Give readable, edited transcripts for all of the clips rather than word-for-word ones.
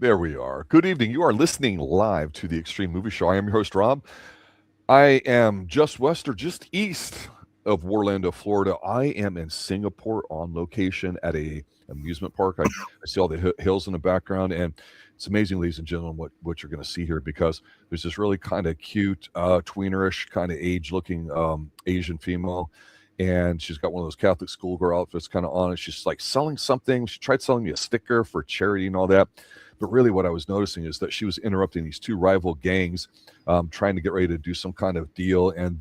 There we are. Good evening. You are listening live to the Extreme Movie Show. I am your host, Rob. I am just west or just east of Orlando, Florida. I am in Singapore on location at a amusement park. I see all the hills in the background, and it's amazing, ladies and gentlemen, what you're going to see here, because there's this really kind of cute, tweenerish kind of age-looking Asian female, and she's got one of those Catholic schoolgirl outfits kind of on, and she's like selling something. She tried selling me a sticker for charity and all that. But really what I was noticing is that she was interrupting these two rival gangs, trying to get ready to do some kind of deal. And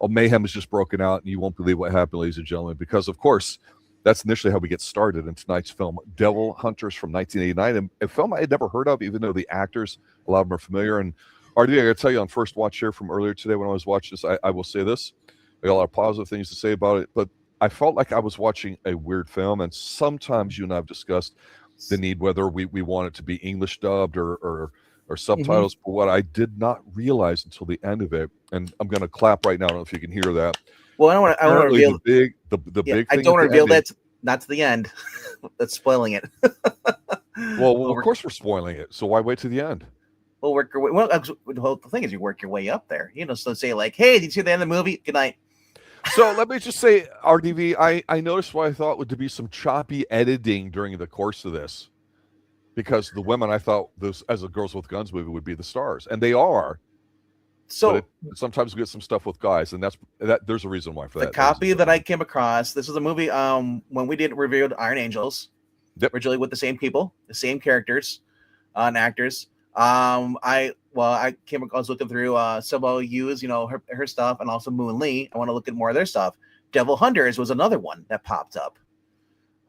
mayhem has just broken out, and you won't believe what happened, ladies and gentlemen, because, of course, that's initially how we get started in tonight's film, Devil Hunters from 1989, and a film I had never heard of, even though the actors, a lot of them are familiar. And RD, I got to tell you, on first watch here from earlier today when I was watching this, I will say this. I got a lot of positive things to say about it, but I felt like I was watching a weird film, and sometimes you and I have discussed the need whether we want it to be English dubbed or subtitles. But what I did not realize until the end of it, and I'm going to clap right now. I don't know if you can hear that. Well, I want to reveal the big thing. I don't reveal that not to the end. That's spoiling it. well, of course we're spoiling it. So why wait to the end? Well, the whole thing is you work your way up there. So say like, hey, did you see the end of the movie? Good night. So let me just say, RDV, I noticed what I thought would be some choppy editing during the course of this, because the women, I thought this as a Girls with Guns movie would be the stars, and they are. So sometimes we get some stuff with guys, and there's a reason why for that. The copy that I came across, this is a movie when we did review Iron Angels, originally with the same people, the same characters and actors. I was looking through Sibelle Yu's, her stuff, and also Woon-ling. I want to look at more of their stuff. Devil Hunters was another one that popped up.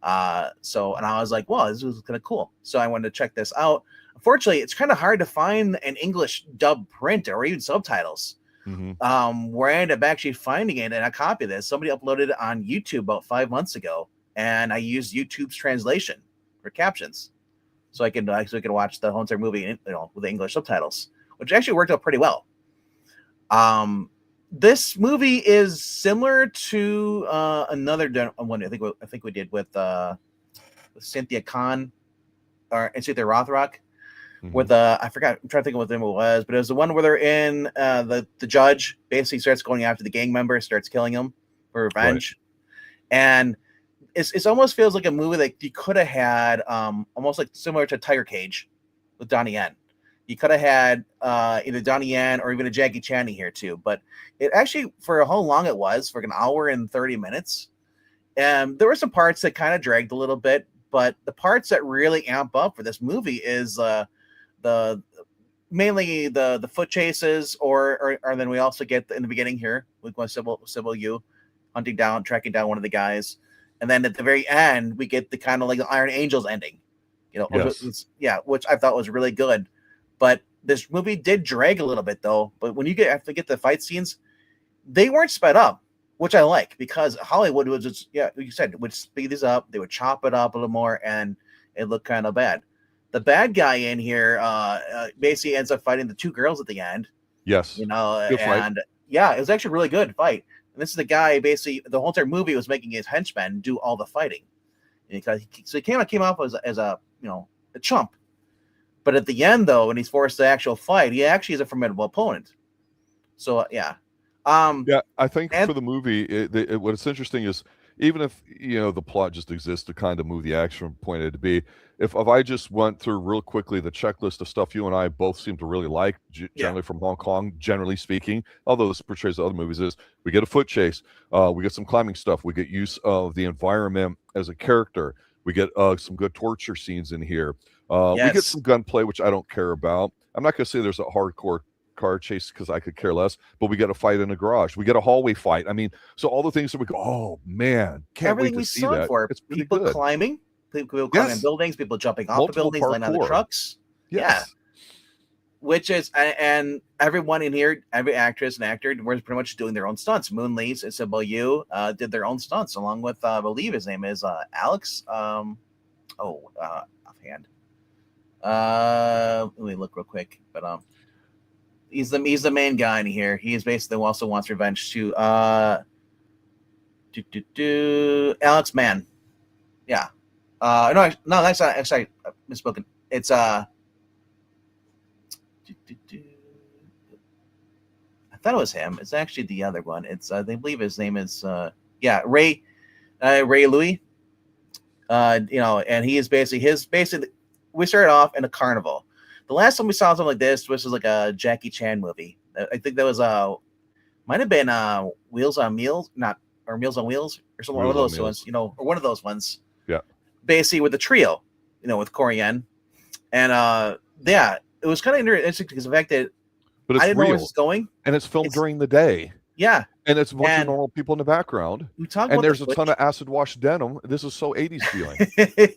And I was like, well, this was kind of cool. So I wanted to check this out. Unfortunately, it's kind of hard to find an English dub print or even subtitles. Where I ended up actually finding it, and a copy of this, somebody uploaded it on YouTube about 5 months ago, and I used YouTube's translation for captions. So I could watch the whole entire movie, with the English subtitles, which actually worked out pretty well. This movie is similar to another one I think we did with Cynthia Khan and Cynthia Rothrock. With I forgot, I'm trying to think of what the name it was, but it was the one where they're in the judge basically starts going after the gang member, starts killing him for revenge, and it almost feels like a movie that you could have had, almost like similar to Tiger Cage with Donnie Yen. You could have had either Donnie Yen or even a Jackie Chan here too. But it actually, for how long it was, for an hour and 30 minutes, and there were some parts that kind of dragged a little bit. But the parts that really amp up for this movie is mainly the foot chases, or then we also get in the beginning here with Sibelle Yu tracking down one of the guys. And then at the very end, we get the kind of like the Iron Angels ending, which I thought was really good. But this movie did drag a little bit, though. But when you have to get the fight scenes, they weren't sped up, which I like, because Hollywood was just, you said, would speed these up. They would chop it up a little more, and it looked kind of bad. The bad guy in here basically ends up fighting the two girls at the end. Yes. It was actually a really good fight. And this is the guy, basically, the whole entire movie was making his henchmen do all the fighting. So he came off as a chump. But at the end, though, when he's forced to actual fight, he actually is a formidable opponent. So, I think for the movie, what's interesting is, even if the plot just exists to kind of move the action from point A to B, if I just went through real quickly the checklist of stuff you and I both seem to really like, generally from Hong Kong, generally speaking, although this portrays the other movies, is we get a foot chase, we get some climbing stuff, we get use of the environment as a character, we get some good torture scenes in here, we get some gunplay, which I don't care about. I'm not going to say there's a hardcore car chase because I could care less, but we get a fight in a garage, we get a hallway fight. I mean, so all the things that we go, oh man, can't wait to see that. It's people good. Climbing, people climbing buildings, people jumping off the buildings, landing on the trucks. Which is, and everyone in here, every actress and actor, we're pretty much doing their own stunts. Moon-ling and Sibelle Yu did their own stunts, along with I believe his name is Alex. Offhand. Let me look real quick, but he's the main guy in here. He is basically also wants revenge too. Alex Mann. Yeah. No, that's not, sorry, misspoken. It's I thought it was him. It's actually the other one. It's I believe his name is Ray Louis. And he is basically we started off in a carnival. The last time we saw something like this was like a Jackie Chan movie. I think that was might have been Wheels on Meals, not or Meals on Wheels or something, one of those ones, or one of those ones. Yeah. Basically with the trio, with Corian. And yeah, it was kind of interesting because the fact that but it's I didn't real. know where it's going. And it's filmed during the day. Yeah. And it's a bunch of normal people in the background. And there's a ton of acid wash denim. This is so 80s feeling.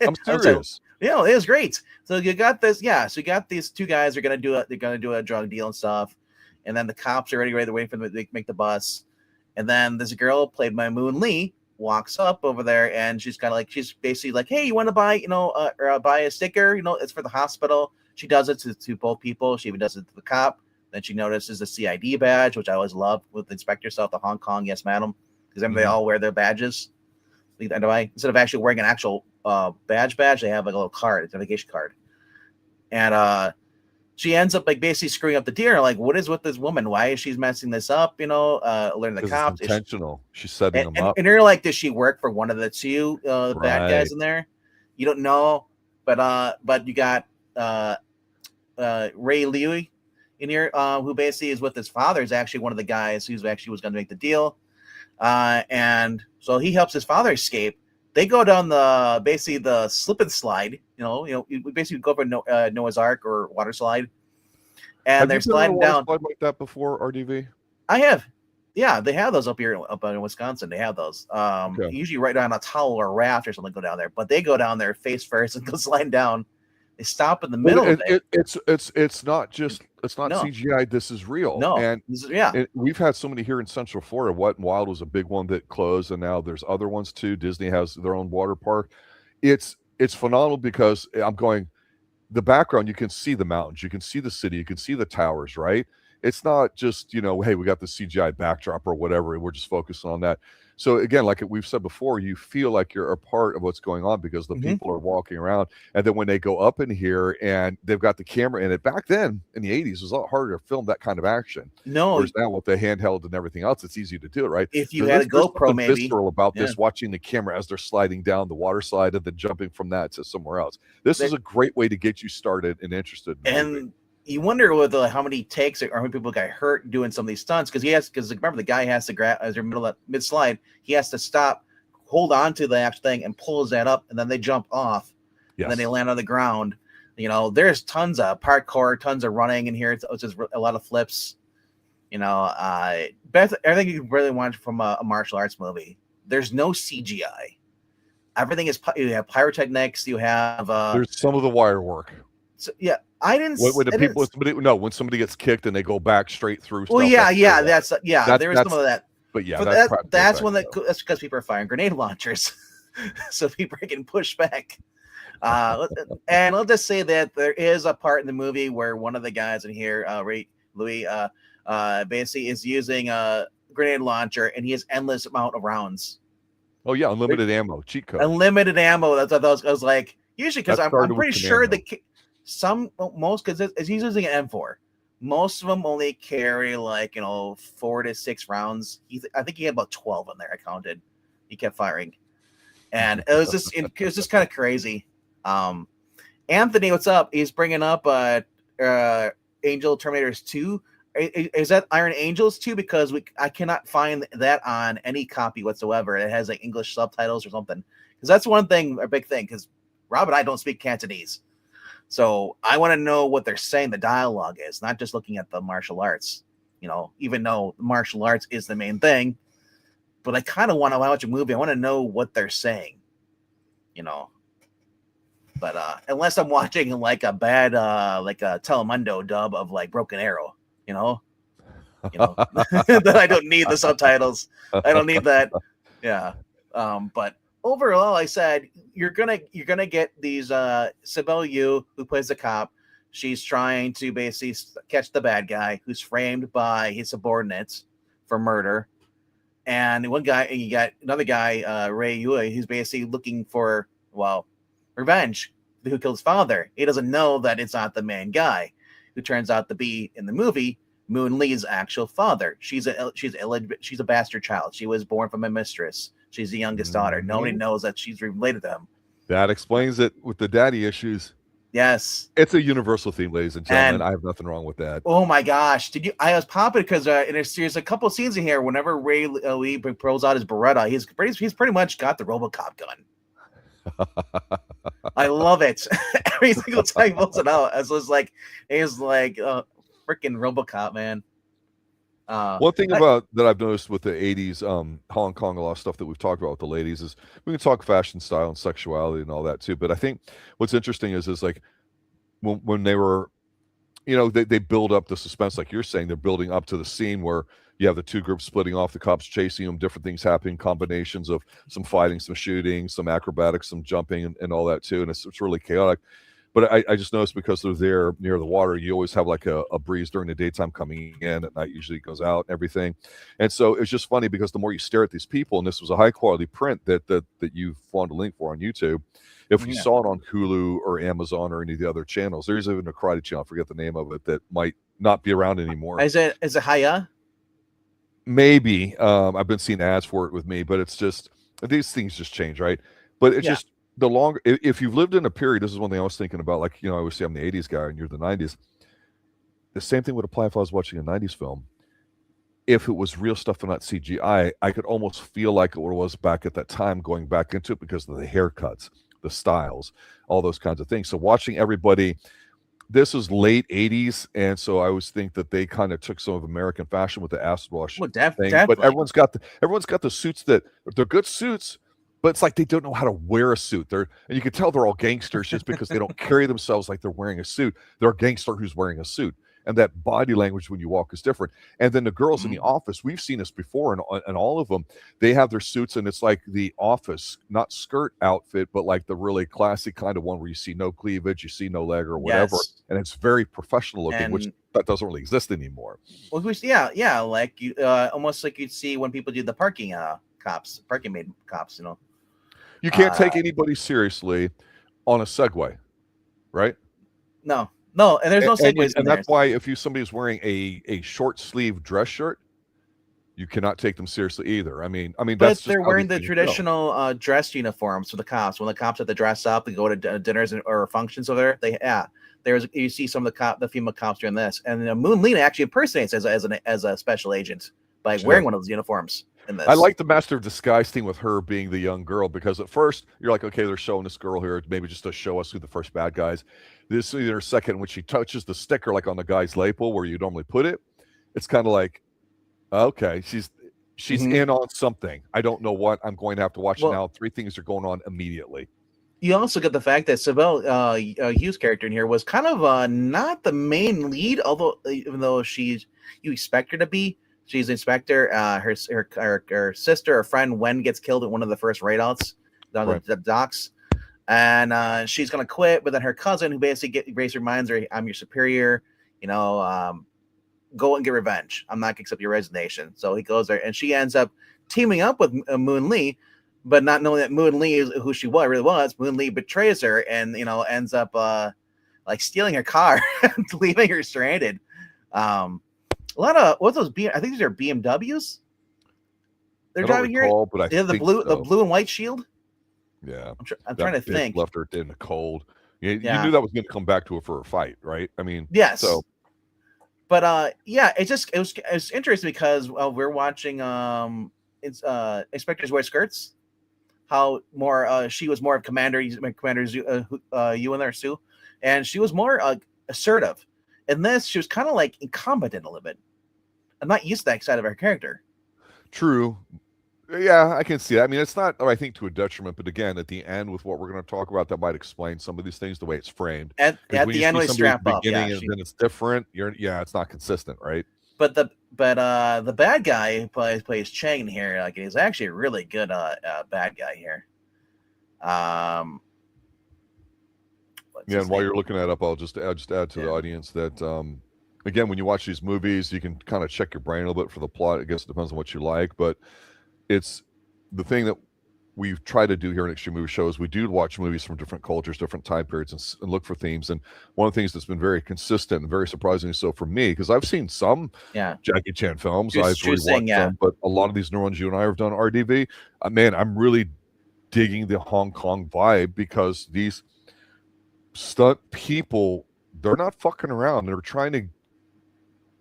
I'm serious. Yeah, it is great. So you got this, so you got these two guys are gonna do a drug deal and stuff. And then the cops are already ready to wait for them to make the bus. And then this girl played by Woon-ling walks up over there and she's she's basically like, hey, you want to buy, buy a sticker? It's for the hospital. She does it to both people. She even does it to the cop. Then she notices the CID badge, which I always love with the inspector stuff, the Hong Kong, yes, madam. Because then they all wear their badges. Instead of actually wearing an actual badge, they have like a little card, identification card. And she ends up basically screwing up the deal. Like, what is with this woman? Why is she messing this up? Learning the cops. It's intentional. She's setting them up. And you're like, does she work for one of the two bad guys in there? You don't know, but you got Ray Louis in here, who basically is with his father, is actually one of the guys who's actually was going to make the deal. And so he helps his father escape. They go down the slip and slide, we basically go for Noah's Ark or water slide. And they're sliding down. Slide like that before, RDV? I have. Yeah, they have those up in Wisconsin. They have those. Usually right down a towel or a raft or something go down there. But they go down there face first and go sliding down. They stop in the middle of it. It's not CGI. This is real. No. And we've had so many here in Central Florida. Wet and Wild was a big one that closed, and now there's other ones too. Disney has their own water park. It's phenomenal because I'm going, the background, you can see the mountains, you can see the city, you can see the towers, right? It's not just, hey, we got the CGI backdrop or whatever, and we're just focusing on that. So again, like we've said before, you feel like you're a part of what's going on because the people are walking around. And then when they go up in here and they've got the camera in it, back then in the 80s, it was a lot harder to film that kind of action. No. Whereas now with the handheld and everything else, it's easy to do it, right? If you had a GoPro, maybe. Visceral about this, watching the camera as they're sliding down the water slide and then jumping from that to somewhere else. This is a great way to get you started and interested in moving. You wonder with how many takes or how many people got hurt doing some of these stunts because remember the guy has to grab as you're mid slide, he has to stop, hold on to the actual thing and pulls that up, and then they jump off, and then they land on the ground. There's tons of parkour, tons of running in here. It's just a lot of flips. Everything you really want from a martial arts movie. There's no CGI. Everything is you have pyrotechnics. You have there's some of the wire work. So, yeah. I didn't. When somebody gets kicked and they go back straight through. Well, there was some of that. But that's because people are firing grenade launchers, so people are getting pushed back. And I'll just say that there is a part in the movie where one of the guys in here, Ray Louis, basically is using a grenade launcher, and he has endless amount of rounds. Oh yeah, unlimited ammo, cheat code. Unlimited ammo. That's what I was like. Usually, because I'm pretty sure because he's using an M4. Most of them only carry 4 to 6 rounds. I think he had about 12 in there. I counted. He kept firing, and it was just kind of crazy. Anthony, what's up? He's bringing up Angel Terminators 2. Is that Iron Angels 2? Because I cannot find that on any copy whatsoever. It has English subtitles or something. Because that's one thing, a big thing. Because Rob and I don't speak Cantonese. So I want to know what they're saying the dialogue is, not just looking at the martial arts, even though martial arts is the main thing. But I kind of want to watch a movie. I want to know what they're saying, But unless I'm watching like a bad, like a Telemundo dub of Broken Arrow, that I don't need the subtitles. I don't need that. Yeah. But overall, I said you're gonna get these Sibelle Yu, who plays the cop. She's trying to basically catch the bad guy who's framed by his subordinates for murder. And you got another guy, Ray Yuet, who's basically looking for revenge who killed his father. He doesn't know that it's not the main guy, who turns out to be in the movie Woon-ling's actual father. She's a bastard child. She was born from a mistress. She's the youngest daughter. Nobody knows that she's related to him. That explains it with the daddy issues. Yes, it's a universal theme, ladies and gentlemen. And I have nothing wrong with that. Oh my gosh! I was popping because there's a couple scenes in here. Whenever Ray Lee pulls out his Beretta, he's pretty much got the RoboCop gun. I love it. Every single time he pulls it out, it's like freaking RoboCop, man. One thing about that I've noticed with the 80s Hong Kong, a lot of stuff that we've talked about with the ladies is we can talk fashion, style, and sexuality and all that too. But I think what's interesting is like when they were, they build up the suspense, like you're saying, they're building up to the scene where you have the two groups splitting off, the cops chasing them, different things happening, combinations of some fighting, some shooting, some acrobatics, some jumping, and all that too. And it's really chaotic. But I just noticed because they're there near the water, you always have like a breeze during the daytime coming in. At night usually goes out and everything. And so it's just funny because the more you stare at these people, and this was a high quality print that you found a link for on YouTube. If you saw it on Hulu or Amazon or any of the other channels, there's even a karate channel, I forget the name of it, that might not be around anymore. Is it Haya? Maybe. I've been seeing ads for it with me, but it's just, these things just change, right? But it's just, the longer, if you've lived in a period, this is one thing I was thinking about, like, I always say I'm the 80s guy and you're the 90s. The same thing would apply if I was watching a 90s film. If it was real stuff and not CGI, I could almost feel like it was back at that time, going back into it because of the haircuts, the styles, all those kinds of things. So watching everybody, this is late 80s, and so I always think that they kind of took some of American fashion with the acid wash thing. Definitely. But everyone's got the suits that they're good suits, but it's like they don't know how to wear a suit. And you can tell they're all gangsters just because they don't carry themselves like they're wearing a suit. They're a gangster who's wearing a suit. And that body language when you walk is different. And then the girls in the office, we've seen this before, and all of them, they have their suits, and it's like the office, not skirt outfit, but like the really classic kind of one where you see no cleavage, you see no leg or whatever. Yes. And it's very professional looking, which that doesn't really exist anymore. Well, like you, almost like you'd see when people do the parking maid cops, You can't take anybody seriously on a Segway, right? No, and there's no segues. And that's why if somebody's wearing a short sleeve dress shirt, you cannot take them seriously either. I mean, but that's they're wearing the traditional dress uniforms for the cops. When the cops have to dress up and go to dinners or functions over there, you see some of the female cops doing this, and Woon-ling actually impersonates as a special agent by wearing one of those uniforms. I like the master of disguise thing with her being the young girl, because at first you're like, okay, they're showing this girl here maybe just to show us who the first bad guys. This is her second, when she touches the sticker like on the guy's lapel where you normally put it, it's kind of like, okay, she's in on something. I don't know what. I'm going to have to watch it now. Three things are going on immediately. You also get the fact that Sibelle Hugh's character in here was kind of not the main lead, even though you expect her to be. She's an inspector. Her sister or friend Wen gets killed at one of the first raid-outs down the docks, and she's gonna quit. But then her cousin, who basically reminds her, "I'm your superior. Go and get revenge. I'm not gonna accept your resignation." So he goes there, and she ends up teaming up with Woon-ling, but not knowing that Woon-ling is who she really was. Woon-ling betrays her, and ends up like stealing her car, leaving her stranded. A lot of what's those? I think these are BMWs. They're driving here. But the blue and white shield. Yeah, I'm trying to think. Left her in the cold. You knew that was going to come back to her for a fight, right? I mean, yes. So, but it was interesting because we're watching Inspectors Wear Skirts. How more she was more of Commander you in there Sue, and she was more assertive. In this, she was kind of like incompetent a little bit. I'm not used to that side of her character. True. Yeah, I can see that. I mean, it's not, I think, to a detriment, but again, at the end, with what we're going to talk about, that might explain some of these things, the way it's framed. At the end, we strap up. And then it's different. It's not consistent, right? But the bad guy who plays Cheng here, like, he's actually a really good bad guy here. And while you're looking that up, I'll just add to the audience that, again, when you watch these movies, you can kind of check your brain a little bit for the plot. I guess it depends on what you like, but it's the thing that we try to do here in Extreme Movie Shows, we do watch movies from different cultures, different time periods, and look for themes. And one of the things that's been very consistent and very surprisingly so for me, because I've seen some Jackie Chan films, I've rewatched some, but a lot of these new ones you and I have done RDV, man, I'm really digging the Hong Kong vibe, because these stunt people, they're not fucking around. They're trying to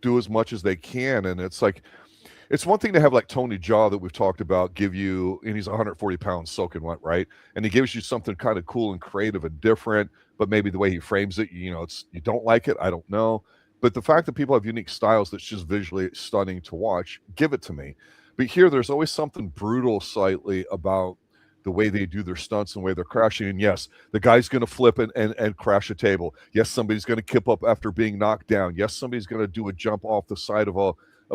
do as much as they can, and it's like, it's one thing to have like Tony Jaa that we've talked about give you, and he's 140 pounds soaking wet, right? And he gives you something kind of cool and creative and different, but maybe the way he frames it, you know, it's, you don't like it, I don't know. But the fact that people have unique styles that's just visually stunning to watch, give it to me. But here, there's always something brutal slightly about the way they do their stunts and the way they're crashing. And yes, the guy's going to flip and crash a table. Yes, somebody's going to kip up after being knocked down. Yes, somebody's going to do a jump off the side of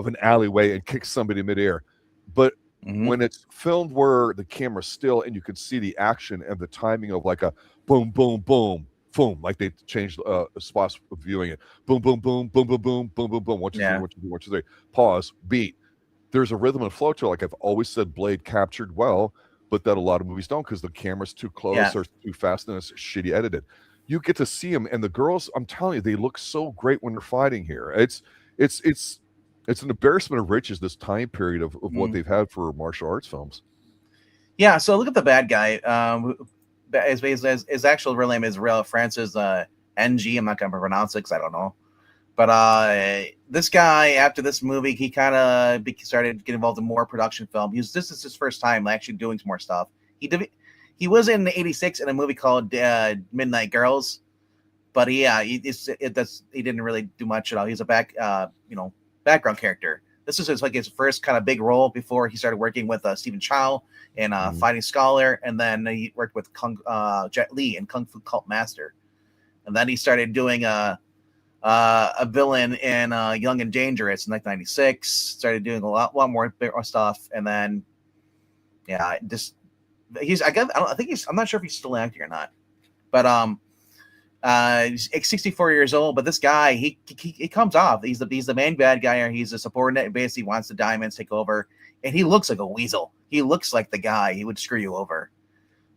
an alleyway and kick somebody midair. But when it's filmed where the camera's still and you can see the action and the timing of like a boom, boom, boom, boom, like they changed spots of viewing it. Boom, boom, boom, boom, boom, boom, boom, boom, boom. 1, 2, 3, 1, 2, 3, 1, 2, 3. Pause, beat. There's a rhythm and flow to it. Like I've always said, Blade captured well, but that a lot of movies don't, because the camera's too close or too fast and it's shitty edited. You get to see them, and the girls, I'm telling you, they look so great when they're fighting here. It's an embarrassment of riches, this time period of what they've had for martial arts films. Yeah, so look at the bad guy. His actual real name is Francis NG. I'm not going to pronounce it because I don't know. But this guy, after this movie, he kind of started getting involved in more production film. This is his first time actually doing some more stuff. He was in '86 in a movie called Midnight Girls, but he didn't really do much at all. He's a background character. This is his first kind of big role before he started working with Stephen Chow in Fighting Scholar, and then he worked with Jet Li in Kung Fu Cult Master, and then he started doing a villain in Young and Dangerous in 1996. Started doing a lot more stuff, and then I'm not sure if he's still acting or not, but he's 64 years old. But this guy, he comes off. He's the main bad guy, or he's a subordinate. Basically, wants the diamonds, take over, and he looks like a weasel. He looks like the guy he would screw you over.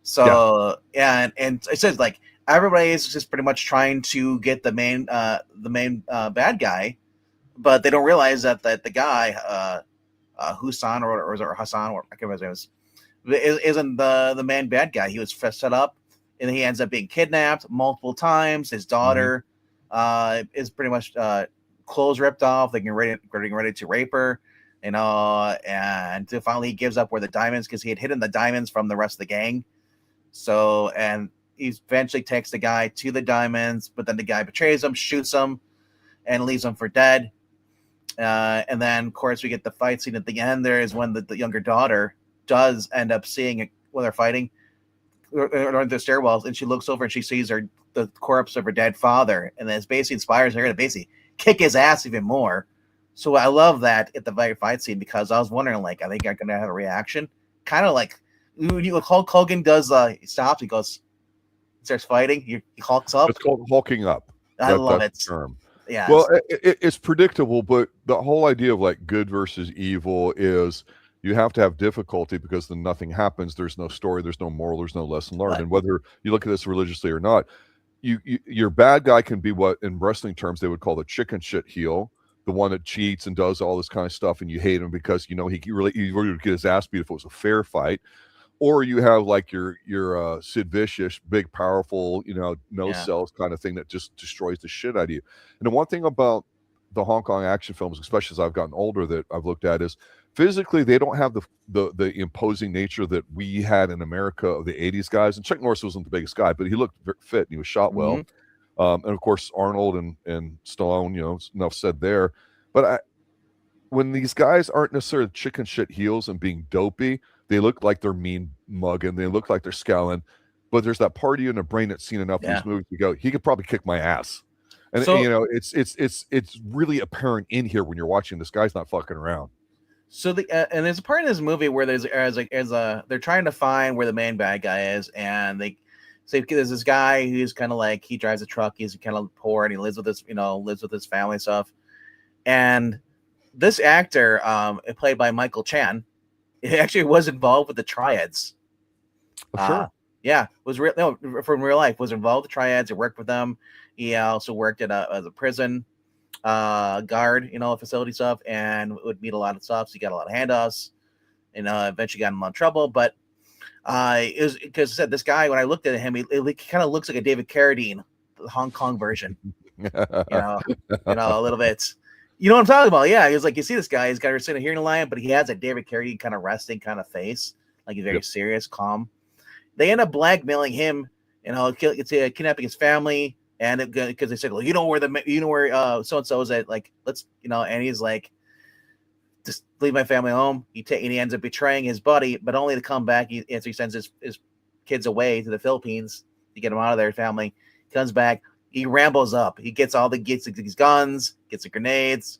So and it says like everybody is just pretty much trying to get the main bad guy, but they don't realize that the guy Husan or Hassan, or I can't remember his name isn't the main bad guy. He was set up, and he ends up being kidnapped multiple times. His daughter is pretty much clothes ripped off. They're getting ready to rape her, and finally he gives up where the diamonds, because he had hidden the diamonds from the rest of the gang. So, and he eventually takes the guy to the diamonds, but then the guy betrays him, shoots him, and leaves him for dead. And then, of course, we get the fight scene at the end. There is when the younger daughter does end up seeing it when they're fighting or the stairwells, and she looks over and she sees the corpse of her dead father, and then it basically inspires her to basically kick his ass even more. So I love that at the very fight scene, because I was wondering, like, I think I'm gonna have a reaction, kind of like when Hulk Hogan does. He stops, he goes, starts fighting, he hulks up. It's called hulking up. I love it. Term. Yeah. Well, it's predictable, but the whole idea of like good versus evil is you have to have difficulty, because then nothing happens. There's no story, there's no moral, there's no lesson learned. Right. And whether you look at this religiously or not, your bad guy can be what in wrestling terms they would call the chicken shit heel, the one that cheats and does all this kind of stuff, and you hate him because he really would get his ass beat if it was a fair fight. Or you have like your Sid Vicious, big, powerful, cells kind of thing that just destroys the shit out of you. And the one thing about the Hong Kong action films, especially as I've gotten older, that I've looked at is physically they don't have the imposing nature that we had in America of the 80s guys. And Chuck Norris wasn't the biggest guy, but he looked fit and he was shot well. And of course, Arnold and Stallone, enough said there. But when these guys aren't necessarily chicken shit heels and being dopey, they look like they're mean mugging. They look like they're scowling. But there's that part of you in the brain that's seen enough of these movies to go, he could probably kick my ass. And it's really apparent in here when you're watching this guy's not fucking around. So and there's a part in this movie where they're trying to find where the main bad guy is, and there's this guy who's kind of like, he drives a truck, he's kind of poor, and he lives with his family and stuff. And this actor, played by Michael Chan, he actually was involved with the Triads. Sure. Yeah, was real. No, from real life, was involved with triads. He worked with them. He also worked at as a prison guard, facility stuff, and would meet a lot of stuff. So he got a lot of handoffs, and eventually got in a lot of trouble. But it was because I said this guy, when I looked at him, he kind of looks like a David Carradine, the Hong Kong version. A little bit. You know what I'm talking about? Yeah, he was like, you see this guy, he's got a hearing line, but he has a David Carradine kind of resting kind of face, like he's very serious, calm. They end up blackmailing him, kidnapping his family, and because they said, well, where so and so is at, like, let's, and he's like, just leave my family home. And he ends up betraying his buddy, but only to come back. He sends his kids away to the Philippines to get him out of their family. He comes back. He rambles up. He gets these guns, gets the grenades,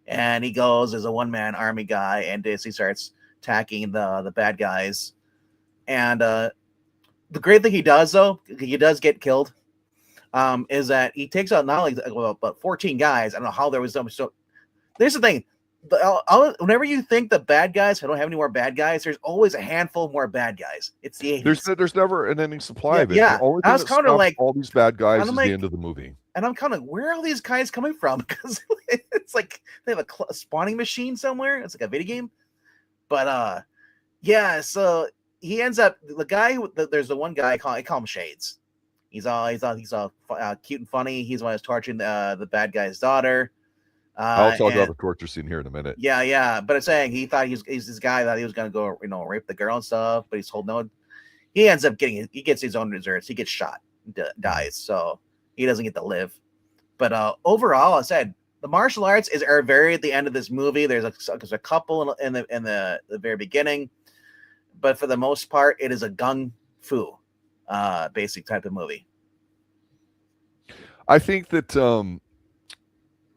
and he goes as a one-man army guy, and he starts attacking the bad guys. And the great thing he does, though, he does get killed, is that he takes out not only but 14 guys. I don't know how there was so much. So there's the thing. Whenever you think the bad guys don't have any more bad guys, there's always a handful more bad guys. It's the 80s. There's never an ending supply of it. Yeah, the only thing I was kind of like all these bad guys is the end of the movie. And I'm kind of where are all these guys coming from? Because it's like they have a spawning machine somewhere. It's like a video game. But so he ends up the guy. There's the one guy I call him Shades. He's all cute and funny. He's the one who's torturing the bad guy's daughter. I'll talk about the torture scene here in a minute. Yeah. But it's saying he thought he's this guy that he was gonna go, rape the girl and stuff, but he's told no. He ends up he gets his own desserts. He gets shot, dies, so he doesn't get to live. But overall, I said the martial arts are very at the end of this movie. There's a couple in the very beginning, but for the most part, it is a gung fu basic type of movie. I think that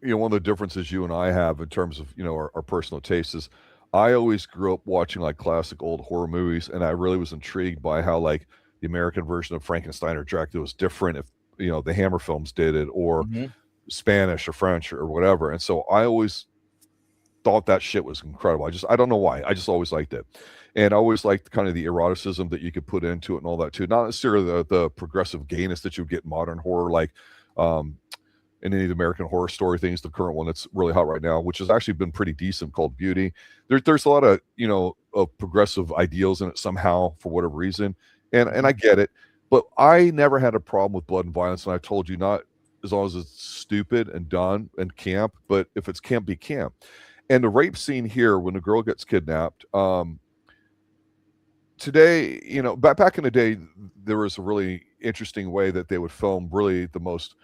one of the differences you and I have in terms of our personal tastes is I always grew up watching like classic old horror movies, and I really was intrigued by how like the American version of Frankenstein or Dracula was different if the Hammer films did it, or Spanish or French or whatever. And so I always thought that shit was incredible. I don't know why. I just always liked it. And I always liked kind of the eroticism that you could put into it and all that too. Not necessarily the progressive gayness that you get in modern horror, like in any of the American Horror Story things, the current one that's really hot right now, which has actually been pretty decent, called Beauty. There's a lot of, of progressive ideals in it somehow for whatever reason. And I get it, but I never had a problem with blood and violence. And I told you, not as long as it's stupid and done and camp, but if it's camp, be camp. And the rape scene here, when the girl gets kidnapped, today, back in the day, there was a really interesting way that they would film really the most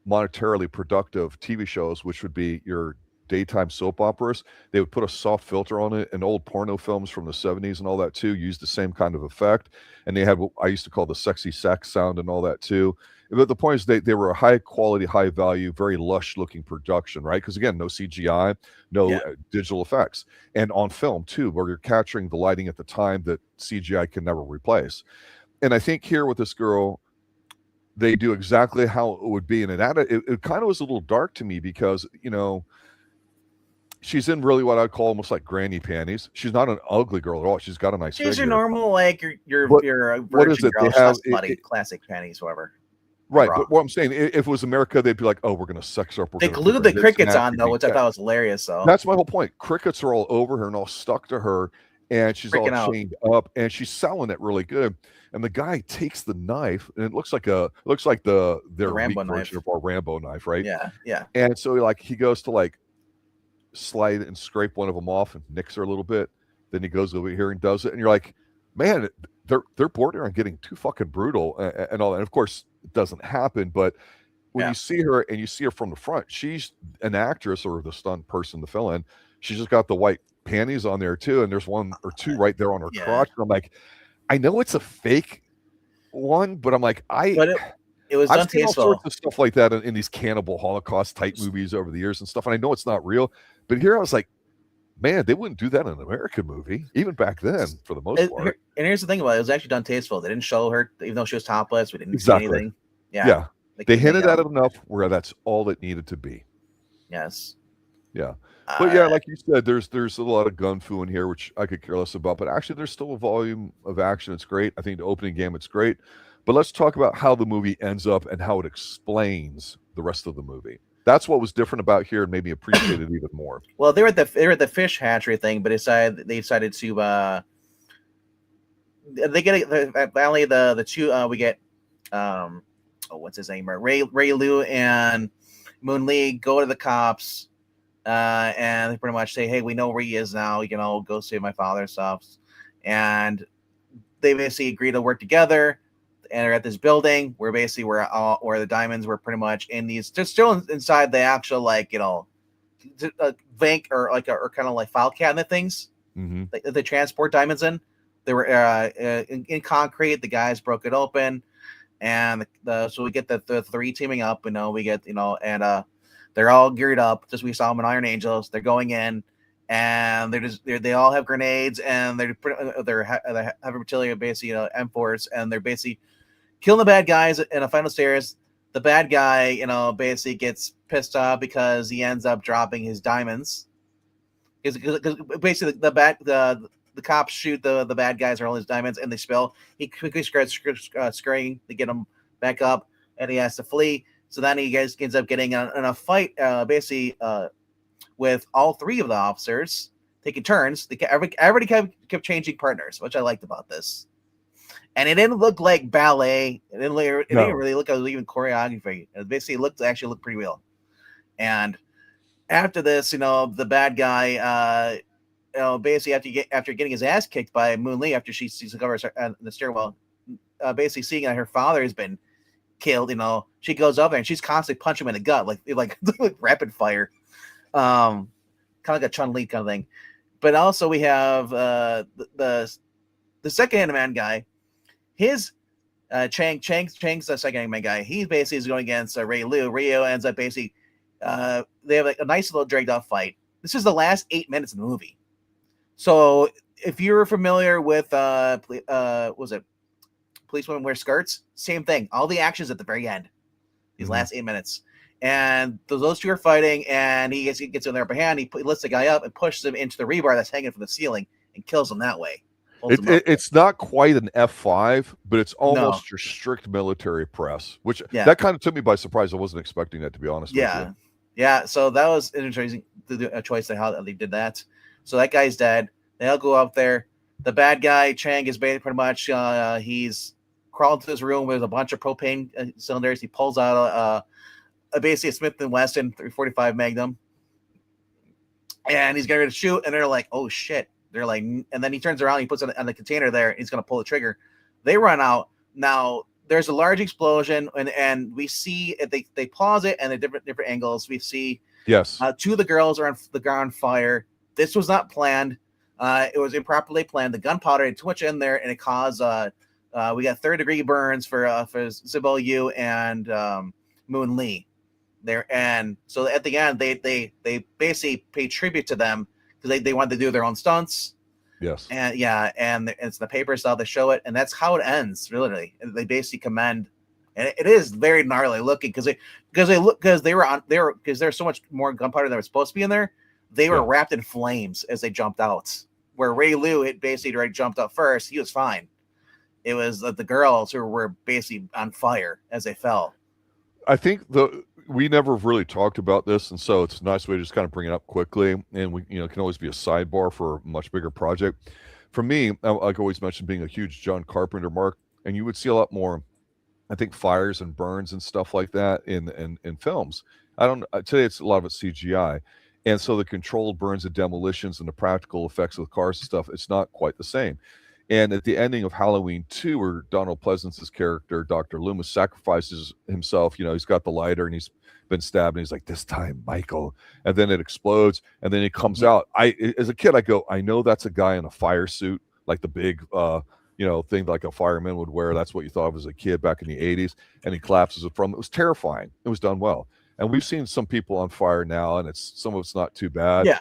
monetarily productive TV shows, which would be your daytime soap operas. They would put a soft filter on it, and old porno films from the 70s and all that too used the same kind of effect. And they had what I used to call the sexy sax sound and all that too. But the point is they were a high quality, high value, very lush looking production, right? Because again, no CGI, no digital effects. And on film too, where you're capturing the lighting at the time that CGI can never replace. And I think here with this girl, they do exactly how it would be. And it kind of was a little dark to me because, she's in really what I'd call almost like granny panties. She's not an ugly girl at all. She's got a nice figure. She's your normal, like your virgin what is it? Girl, they have classic panties, whatever. Right. But what I'm saying, if it was America, they'd be like, oh, we're going to sex her up. They glued the crickets on, though, which I thought was hilarious. So that's my whole point. Crickets are all over her and all stuck to her, and she's all chained up, and she's selling it really good. And the guy takes the knife, and it looks like their Rambo knife of our Rambo knife, right? Yeah. And so he goes to slide and scrape one of them off and nicks her a little bit. Then he goes over here and does it, and you're like, man, they're bordering on getting too fucking brutal and all that. And of course, it doesn't happen, but when you see her and you see her from the front, she's an actress or the stunt person to fill in. She's just got the white panties on there too, and there's one or two right there on her crotch. And I'm like, I know it's a fake one, but I'm like, it was I've seen all sorts of stuff like that in these cannibal Holocaust type movies over the years and stuff, and I know it's not real. But here I was like, man, they wouldn't do that in an American movie, even back then, for the most part. And here's the thing about it: it was actually done tasteful. They didn't show her, even though she was topless. We didn't see anything. Yeah. They hinted at it enough where that's all it needed to be. Yes. Yeah. But yeah, like you said, there's a lot of gun fu in here, which I could care less about. But actually, there's still a volume of action. It's great. I think the opening game, it's great. But let's talk about how the movie ends up and how it explains the rest of the movie. That's what was different about here and made me appreciate it even more. Well, they were at the fish hatchery thing, but they decided to they get finally the two we get what's his name, Ray Liu and Woon-ling go to the cops, and they pretty much say, hey, we know where he is now, go save my father stuff. And they basically agree to work together, and they're at this building where basically where the diamonds were pretty much in these, just still inside the actual bank or kind of like file cabinet things that they transport diamonds in. They were in concrete. The guys broke it open, and so we get the three teaming up. We get and they're all geared up. Just we saw them in Iron Angels. They're going in, and they all have grenades, and they have a battalion of basically M4s, and they're basically killing the bad guys in a final series. The bad guy, basically gets pissed off because he ends up dropping his diamonds. Because basically the cops shoot the bad guys or all his diamonds, and they spill. He quickly starts scurrying to get them back up, and he has to flee. So then he ends up getting in a fight, basically with all three of the officers taking turns. Everybody kept changing partners, which I liked about this. And it didn't look like ballet. It didn't really look like even choreography. It basically actually looked pretty real. And after this, the bad guy, basically after getting his ass kicked by Woon-ling after she sees the cover in the stairwell, basically seeing that her father has been killed, she goes up there and she's constantly punching him in the gut, like rapid fire, kind of like a Chun-Li kind of thing. But also we have the second hand-man guy. His Cheng's the second hand-man guy. He basically is going against Ray Liu. Rio ends up basically they have a nice little dragged out fight. This is the last 8 minutes of the movie. So if you're familiar with was it Policeman Wear Skirts? Same thing. All the actions at the very end. These last 8 minutes. And those two are fighting, and he gets in their upper hand. He lifts the guy up and pushes him into the rebar that's hanging from the ceiling and kills him that way. It's not quite an F5, but it's almost your strict military press, which that kind of took me by surprise. I wasn't expecting that, to be honest with you. Yeah, so that was an interesting choice of how they did that. So that guy's dead. They all go up there. The bad guy, Chang, is pretty much, he's crawled to his room with a bunch of propane cylinders. He pulls out basically a Smith & Wesson 345 Magnum. And he's getting ready to shoot, and they're like, oh, shit. They're like, and then he turns around, he puts it on the container there, and he's going to pull the trigger. They run out. Now, there's a large explosion, and we see they pause it, and at different angles, we see two of the girls are on the ground fire. This was not planned. It was improperly planned. The gunpowder had too much in there, and it caused we got third-degree burns for Sibelle Yu and Woon-ling there. And so at the end, they basically pay tribute to them because they wanted to do their own stunts. Yes. And it's the paper style. They show it, and that's how it ends. Really, they basically commend, and it is very gnarly looking because there's so much more gunpowder than was supposed to be in there. They were wrapped in flames as they jumped out. Where Ray Liu had basically already jumped out first, he was fine. It was the girls who were basically on fire as they fell. I think we never really talked about this, and so it's a nice way to just kind of bring it up quickly. And we, it can always be a sidebar for a much bigger project. For me, like I always mentioned, being a huge John Carpenter mark, and you would see a lot more, I think, fires and burns and stuff like that in films. Today it's a lot of it's CGI. And so the controlled burns and demolitions and the practical effects of the cars and stuff, it's not quite the same. And at the ending of Halloween 2, where Donald Pleasance's character, Dr. Loomis, sacrifices himself, he's got the lighter and he's been stabbed, and he's like, this time, Michael. And then it explodes, and then he comes out. As a kid, I go, I know that's a guy in a fire suit, like the big, thing like a fireman would wear. That's what you thought of as a kid back in the 80s. And he collapses it from. It was terrifying. It was done well. And we've seen some people on fire now, and some of it's not too bad. Yeah.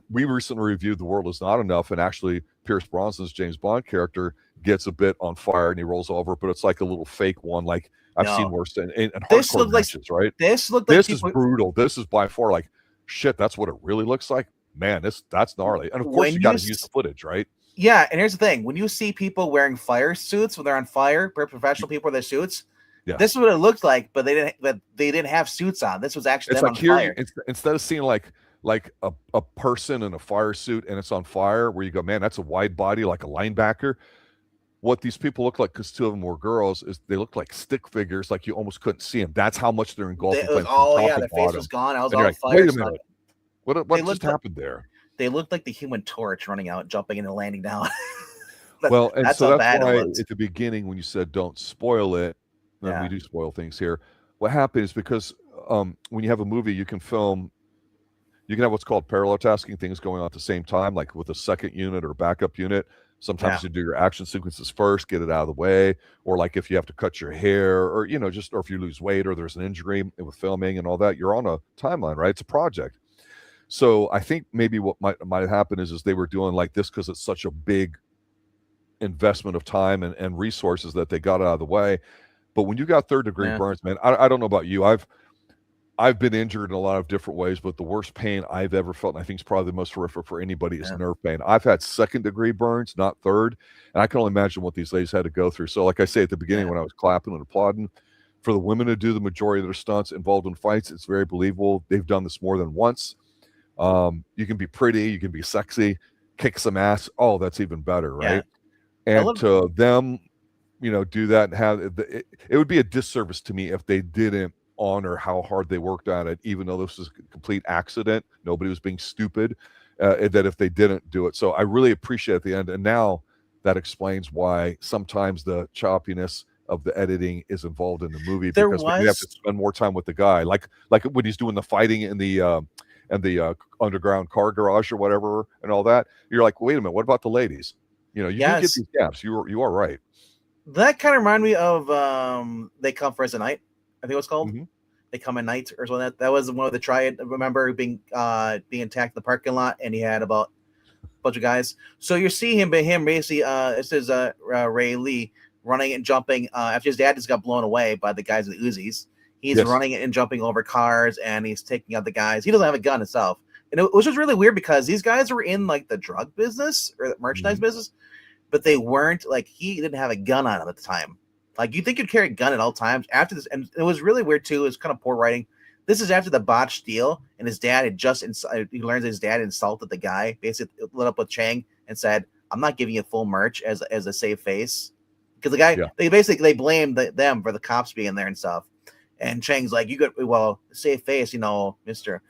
We recently reviewed The World Is Not Enough, and actually Pierce Brosnan's James Bond character gets a bit on fire and he rolls over, but it's like a little fake one. Like I've seen worse than hardcore matches, right? This is brutal. This is by far like shit, that's what it really looks like. Man, that's gnarly. And of course, When you you got to use the footage, right? Yeah, and here's the thing: when you see people wearing fire suits when they're on fire, professional people with their suits, Yeah. this is what it looked like. But they didn't have suits on. This was actually It's them like on here, fire. instead of seeing like a person in a fire suit and it's on fire, where you go, man, that's a wide body like a linebacker. What these people look like, because two of them were girls, is they looked like stick figures, like you almost couldn't see them. That's how much they're engulfed in flames from top to Their face bottom. was gone. I was And you're all like, fire. wait a minute, what just happened there? They looked like the Human Torch running out, jumping and landing down. Well, and That's so how that's bad it why looked. at the beginning when you said don't spoil it, then we Yeah. do spoil things here. What happened is because when you have a movie, you can have what's called parallel tasking, things going on at the same time, like with a second unit or backup unit. Sometimes you do your action sequences first, get it out of the way, or like if you have to cut your hair, or or if you lose weight or there's an injury with filming and all that, you're on a timeline, right? It's a project. So I think maybe what might happen is they were doing like this because it's such a big investment of time and resources that they got out of the way. But when you got third degree burns, man, I don't know about you. I've been injured in a lot of different ways, but the worst pain I've ever felt, and I think it's probably the most horrific for anybody, is nerve pain. I've had second degree burns, not third, and I can only imagine what these ladies had to go through. So like I say at the beginning when I was clapping and applauding, for the women to do the majority of their stunts involved in fights, it's very believable. They've done this more than once. You can be pretty, you can be sexy, kick some ass. Oh, that's even better, right? And to them, do that and have it would be a disservice to me if they didn't honor how hard they worked on it, even though this was a complete accident. Nobody was being stupid. That if they didn't do it, so I really appreciate it at the end. And now that explains why sometimes the choppiness of the editing is involved in the movie, because we have to spend more time with the guy, like when he's doing the fighting in the underground car garage or whatever and all that. You're like, wait a minute, what about the ladies? You do get these gaps. You are right. That kind of reminded me of They Come for Us at Night, I think it was called. Mm-hmm. They Come at Night or something. That was one of the triad. I remember being attacked in the parking lot, and he had about a bunch of guys. So you see him basically, it says Ray Lee running and jumping after his dad just got blown away by the guys with the Uzis. He's running and jumping over cars, and he's taking out the guys. He doesn't have a gun himself. And it was just really weird because these guys were in like the drug business or the merchandise business, but they weren't, like, he didn't have a gun on him at the time. Like, you think you'd carry a gun at all times after this. And it was really weird too. It was kind of poor writing. This is after the botched deal, and his dad had he learns his dad insulted the guy, basically lit up with Cheng and said, I'm not giving you full merch as a save face. Because the guy, they blamed them for the cops being there and stuff. And Cheng's like, save face, Mr.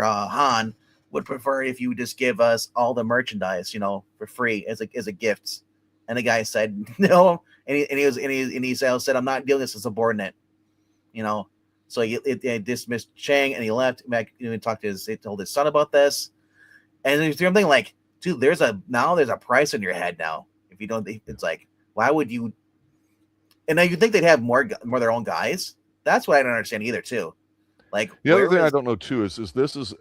Han would prefer if you would just give us all the merchandise, for free as a gift. And the guy said no, and he said, I'm not doing this as a subordinate, So he dismissed Cheng and he left. Back, he told his son about this, and he's doing something like, dude, there's a price on your head now. If you don't, it's like, why would you? And now you think they'd have more of their own guys? That's what I don't understand either, too. Like, the other thing I don't know too is this is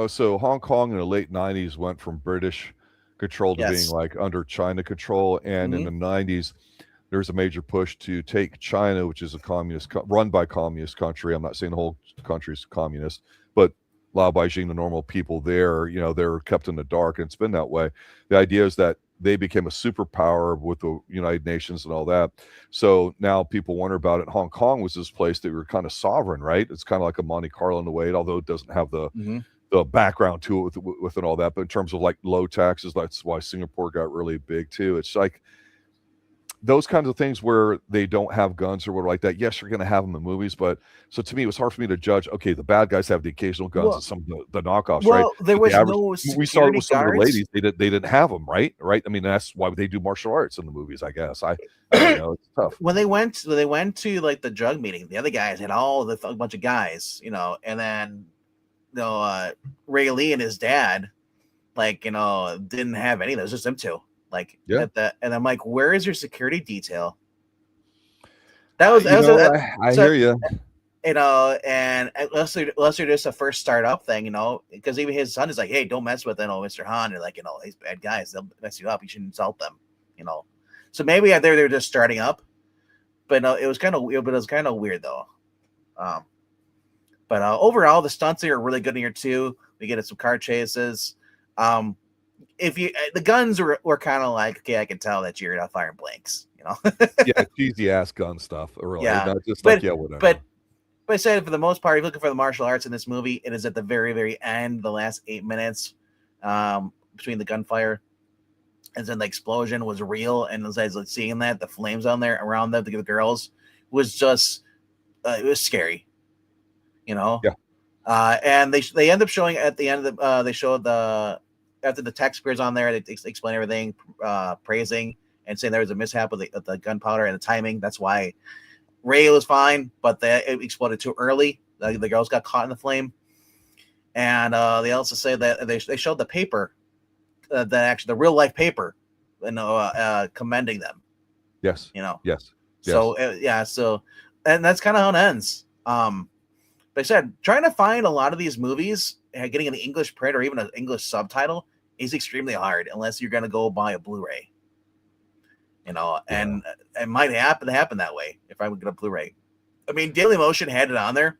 so Hong Kong in the late 90s went from British control to being like under China control, and in the 90s there's a major push to take China, which is a communist run by communist country. I'm not saying the whole country's communist, but Lao Beijing, the normal people there, they're kept in the dark, and it's been that way. The idea is that they became a superpower with the United Nations and all that. So now people wonder about it. Hong Kong was this place that were kind of sovereign, right? It's kind of like a Monte Carlo in a way, although it doesn't have the background to it with and all that. But in terms of like low taxes, that's why Singapore got really big too. It's like those kinds of things where they don't have guns or whatever like that. Yes, you're going to have them in movies, but so to me, it was hard for me to judge. Okay, the bad guys have the occasional guns and some of the knockoffs, right? There was no security we saw it with some guards. of the ladies. They didn't have them, right? I mean, that's why they do martial arts in the movies, I guess. I don't know. It's tough. When they went to like the drug meeting, the other guys had a bunch of guys, and then Ray Lee and his dad, didn't have any of those, just them two. And I'm like, where is your security detail? I hear you. And unless they're just a first startup thing, because even his son is like, hey, don't mess with Mr. Han. They're like, these bad guys, they'll mess you up. You shouldn't insult them, So maybe they're just starting up, but it was kind of weird though. But overall, the stunts are really good in here too. We get some car chases. If you the guns were kind of like, okay, I can tell that you're not firing blanks, you know. Yeah, cheesy ass gun stuff. Really, Yeah, not just but like yeah, whatever. but I said for the most part, if you're looking for the martial arts in this movie, it is at the very, very end, the last 8 minutes, between the gunfire, and then the explosion was real, and as I was like, seeing that the flames on there around them, the girls, was just it was scary, you know. Yeah. And they end up showing at the end of the they showed the after the text appears on there, they explain everything, praising and saying there was a mishap with the gunpowder and the timing. That's why Ray was fine, but it exploded too early. The girls got caught in the flame, and they also say that they showed the paper, that actually the real life paper, commending them. Yes. You know. Yes. So so, and that's kind of how it ends. But I said, trying to find a lot of these movies, getting an English print or even an English subtitle is extremely hard unless you're going to go buy a Blu-ray. You know, and it might happen that way if I would get a Blu-ray. I mean, Daily Motion had it on there,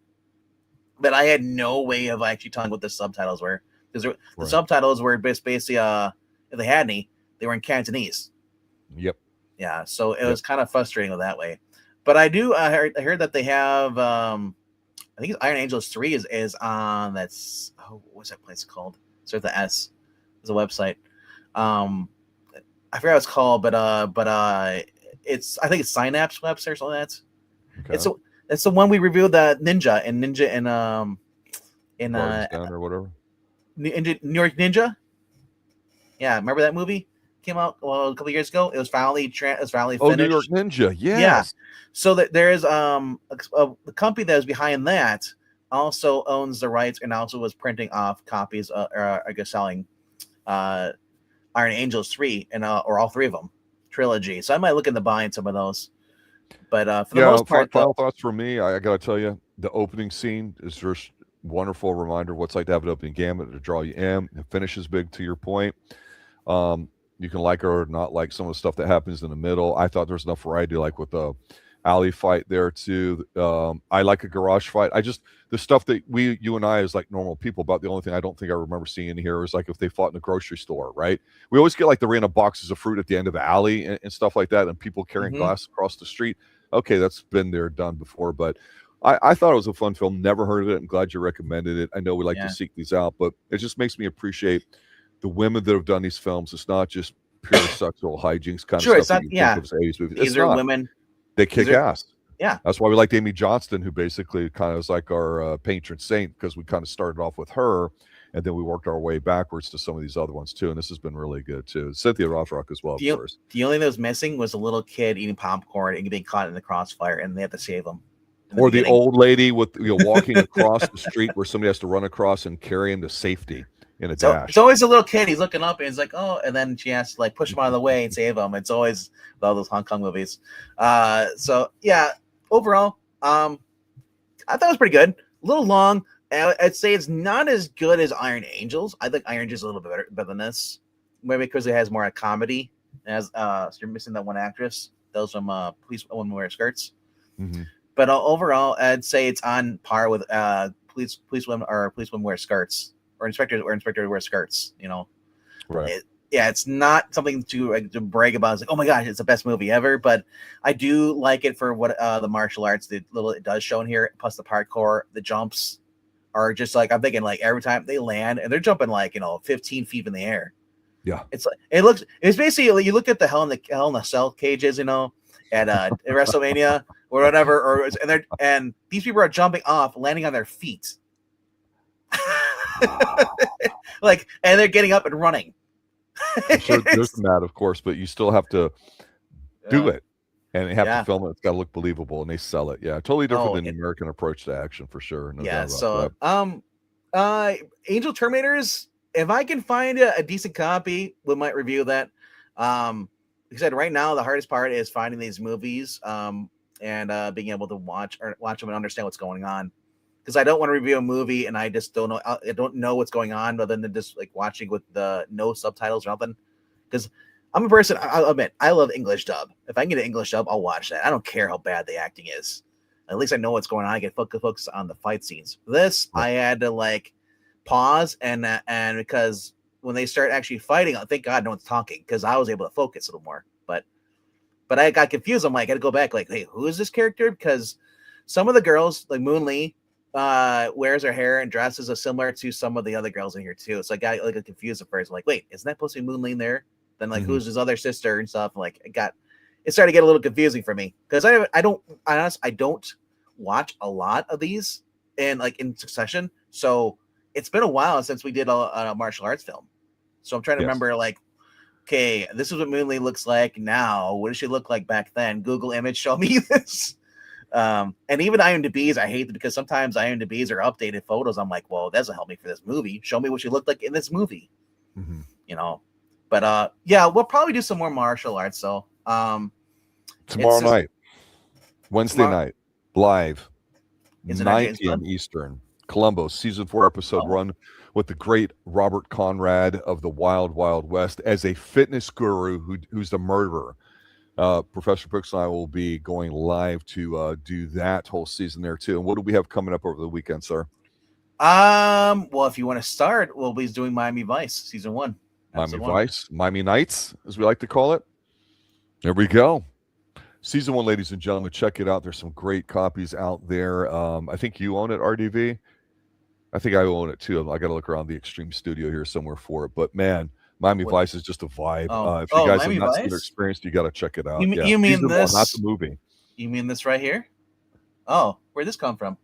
but I had no way of actually telling what the subtitles were, because the subtitles were basically, if they had any, they were in Cantonese. Yep. Yeah, so it was kind of frustrating that way. But I heard that they have, I think it's Iron Angels 3 is on that's what's that place called? Starts with the S. It's a website. I forgot what it's called, but it's, I think it's Synapse website or something like that. Okay. It's the one we reviewed, the Ninja in or whatever. New York Ninja. Yeah, remember that movie? Came out a couple years ago. It was finally finished. New York Ninja, yes. Yeah. So that there is the company that is behind that also owns the rights and also was printing off copies, I guess selling Iron Angels 3 and or all three of them trilogy. So I might look into buying some of those. But for the most part, final thoughts for me, I got to tell you, the opening scene is just wonderful reminder of what it's like to have an opening gambit to draw you in. It finishes big, to your point. You can like or not like some of the stuff that happens in the middle. I thought there's enough variety, like with the alley fight there too. I like a garage fight. The stuff that you and I as like normal people about, the only thing I don't think I remember seeing here is like if they fought in a grocery store, right? We always get like the random boxes of fruit at the end of the alley and stuff like that, and people carrying glass across the street. Okay, that's been there, done before, but I thought it was a fun film. Never heard of it. I'm glad you recommended it. I know we like to seek these out, but it just makes me appreciate the women that have done these films. It's not just pure sexual hijinks kind of stuff. These are women. They kick ass. Yeah. That's why we liked Amy Johnston, who basically kind of was like our patron saint, because we kind of started off with her and then we worked our way backwards to some of these other ones too. And this has been really good too. Cynthia Rothrock as well, of course. The only thing that was missing was a little kid eating popcorn and getting caught in the crossfire, and they had to save him. Or the old lady with walking across the street where somebody has to run across and carry him to safety in a dash. It's always a little kid. He's looking up and he's like, oh, and then she has to like push him out of the way and save him. It's always with all those Hong Kong movies. So yeah, overall, I thought it was pretty good. A little long. I'd say it's not as good as Iron Angels. I think Iron Angels is a little bit better than this. Maybe because it has more a comedy. So you're missing that one actress. Those from Policeman Wear Skirts. Mm-hmm. But overall, I'd say it's on par with policewomen wear skirts, or inspectors wear skirts. You know, right? It's not something to brag about. It's like, oh my gosh, it's the best movie ever. But I do like it for what the martial arts, it does show in here. Plus the parkour, the jumps are just like, I'm thinking like every time they land and they're jumping like 15 feet in the air. Yeah, it's basically, you look at the Hell in a Cell cages, at WrestleMania or whatever, and these people are jumping off, landing on their feet, and they're getting up and running. Sure, there's that, of course, but you still have to do it, and they have to film it. It's got to look believable, and they sell it. Yeah, totally different than the American approach to action, for sure. No doubt about that. Angel Terminators. If I can find a decent copy, we might review that. Like I said, right now the hardest part is finding these movies and being able to watch them and understand what's going on. Because I don't want to review a movie and I just don't know. I don't know what's going on other than just like watching with the no subtitles or nothing. Because I'm a person. I'll admit, I love English dub. If I can get an English dub, I'll watch that. I don't care how bad the acting is. At least I know what's going on. I can focus on the fight scenes. This I had to pause and because when they start actually fighting, thank God no one's talking because I was able to focus a little more. But I got confused. I'm like, I got to go back. Like, hey, who is this character? Because some of the girls, like Woon-ling, wears her hair and dresses as similar to some of the other girls in here too. So I got like confused at first. I'm like, wait, isn't that supposed to be Woon-ling there? Then like, who's his other sister and stuff? Like, it started to get a little confusing for me because I don't watch a lot of these in succession. So it's been a while since we did a martial arts film. So I'm trying to remember like, okay, this is what Woon-ling looks like now. What does she look like back then? Google image, show me this. And even IMDb's, I hate it because sometimes IMDb's are updated photos. I'm like, well, that doesn't help me for this movie. Show me what she looked like in this movie. You know. But yeah, we'll probably do some more martial arts. So tomorrow night, Wednesday night, live, 9 p.m. Eastern, Colombo, season 4, episode 1, with the great Robert Conrad of the Wild Wild West as a fitness guru who's the murderer. Professor Brooks and I will be going live to do that whole season there too. And what do we have coming up over the weekend, sir? Well, if you want to start, we'll be doing Miami Vice season 1. Miami Vice, Miami Nights, as we like to call it. There we go. Season 1, ladies and gentlemen, check it out. There's some great copies out there. I think you own it, RDV. I think I own it too. I got to look around the Extreme Studio here somewhere for it. But man, Miami Vice is just a vibe. If you guys have not seen or experienced, you got to check it out. You mean this? Not the movie. You mean this right here? Oh, where'd this come from?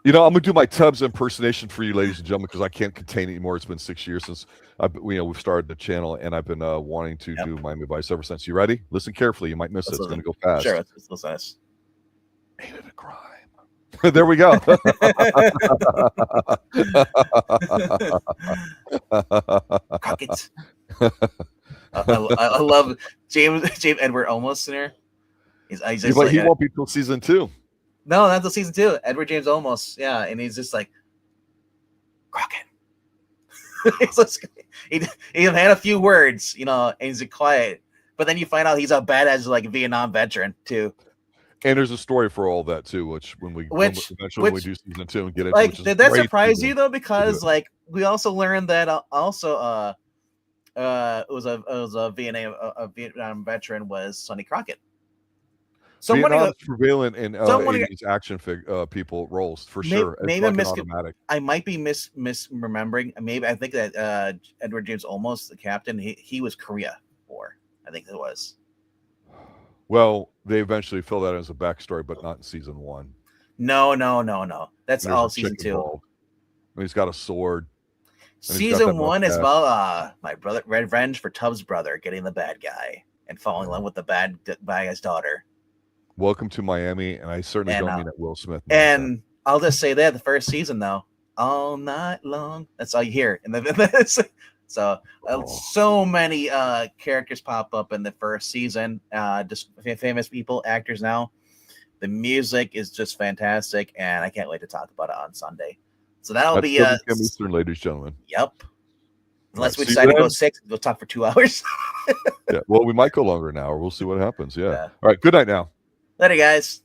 You know, I'm gonna do my Tubbs impersonation for you, ladies and gentlemen, because I can't contain it anymore. It's been 6 years since we've started the channel, and I've been wanting to do Miami Vice ever since. You ready? Listen carefully. You might miss it. It's gonna go fast. Sure, let's listen. Ain't it a crime? There we go. Crockett. I love James Edward Olmos in here. He won't be till season 2. No, not till season 2. Edward James Olmos, yeah, and he's just like Crockett. he had a few words, you know, and he's quiet. But then you find out he's a badass like Vietnam veteran too. And there's a story for all that too, which eventually we do season 2 and get it. Like, did that surprise you though? Because like we also learned that it was a Vietnam veteran was Sonny Crockett. So Vietnam's prevalent in 80s action people roles for sure. Maybe automatic. I might be misremembering. Maybe I think that Edward James Olmos, the captain, he was Korea War. I think it was. Well, they eventually fill that as a backstory, but not in season 1. No. That's all season 2. He's got a sword. Season 1 is about my brother, revenge for Tubbs' brother getting the bad guy and falling in love with the bad guy's daughter. Welcome to Miami, and I certainly don't mean that Will Smith. And I'll just say that the first season, though, all night long. That's all you hear in the. So many characters pop up in the first season. Just famous people, actors now. The music is just fantastic, and I can't wait to talk about it on Sunday. So that'll be Eastern, ladies and gentlemen. Yep. Unless we decide to go 6, we'll talk for 2 hours. Yeah. Well, we might go longer an hour. We'll see what happens. Yeah. All right. Good night now. Later, guys.